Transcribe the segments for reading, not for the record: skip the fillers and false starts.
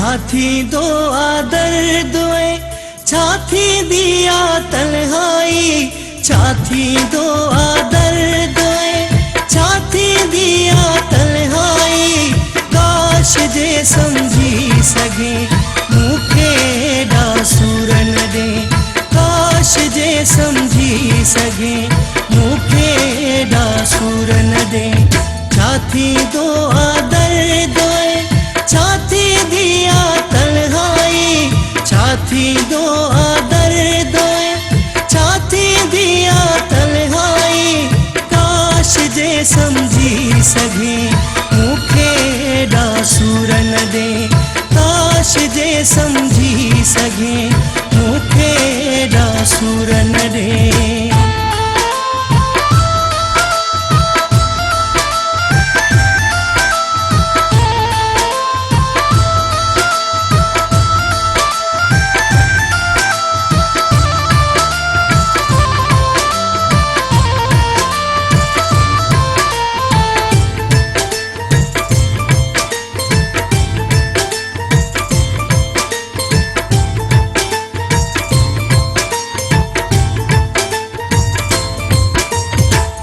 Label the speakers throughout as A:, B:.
A: छाथी दो आदर दुए छाथी दिया तन्हाई, छाथी दो आदर दुए छाथी दिया तन्हाई। काश जे समझी सगे मूंखे एॾा सूर न ॾे, काश जे समझी सगे मूंखे एॾा सूर न ॾे। छाथी दो आदर दुए छाथी दिया तन्हाई, छाथी दो आदर दुए छाथी दिया तन्हाई। काश जे समझी सगे मूंखे एॾा सूर न ॾे, काश जे समझी सगे मूंखे एॾा सूर न ॾे।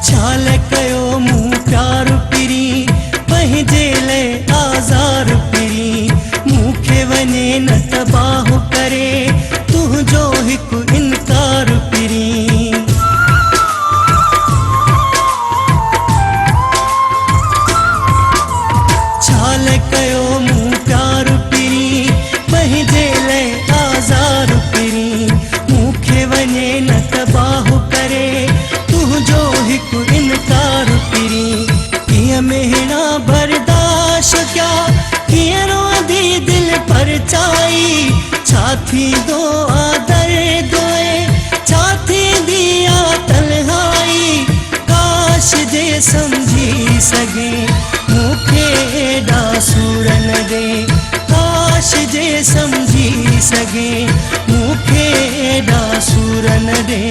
A: छाल कयो मूं प्यार पिरी पंहिंजे लाइ आज़ार पिरी, मूंखे वञे न तबाह करे तुंहिंजो हिकु इनकार पिरी। छाल कयो मूं प्यार पिरी पंहिंजे लाइ आज़ार पिरी, मूंखे वञे न तबाह करे तुंहिंजो हिकु इनकार पिरी। कीअं मेहणा बर्दाश्त क्या कीअं रोंदी दिल परचाई, छाथी दो आदर दुए छाथी दिया तन्हाई। काश जे समझी सगे मूंखे एॾा सूर न ॾे, काश जे समझी सगे मूंखे एॾा सूर न ॾे।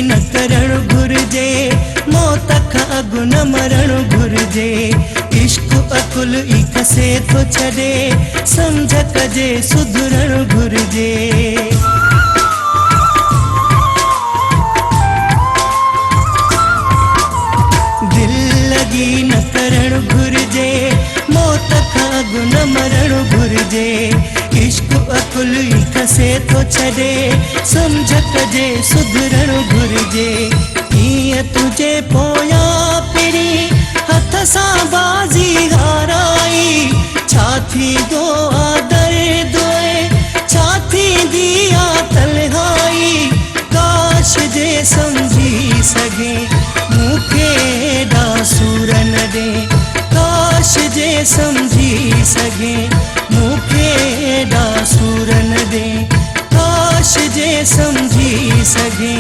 A: न करणु घुरिजे मौत खां अॻु न मरणु घुरिजे, इश्क अकुल ई कसे थो छॾे सम्झ कजे सुधरणु घुरिजे। दिल लगी न करणु घुरिजे मौत खां अॻु न मरणु घुरिजे, इश्क अकुल ई कसे थो छॾे सम्झ कजे सुधरणु घुरिजे। कीअं तुंहिंजे पोयां पिरी हथ सां बाज़ी हाराई, छाथी दो आदर दुए छाथी दिया तन्हाई। काश जे समझी सगे मूंखे एॾा सूर न ॾे, काश जे समझी सगे मूंखे एॾा सूर न ॾे, काश जे समझी सगे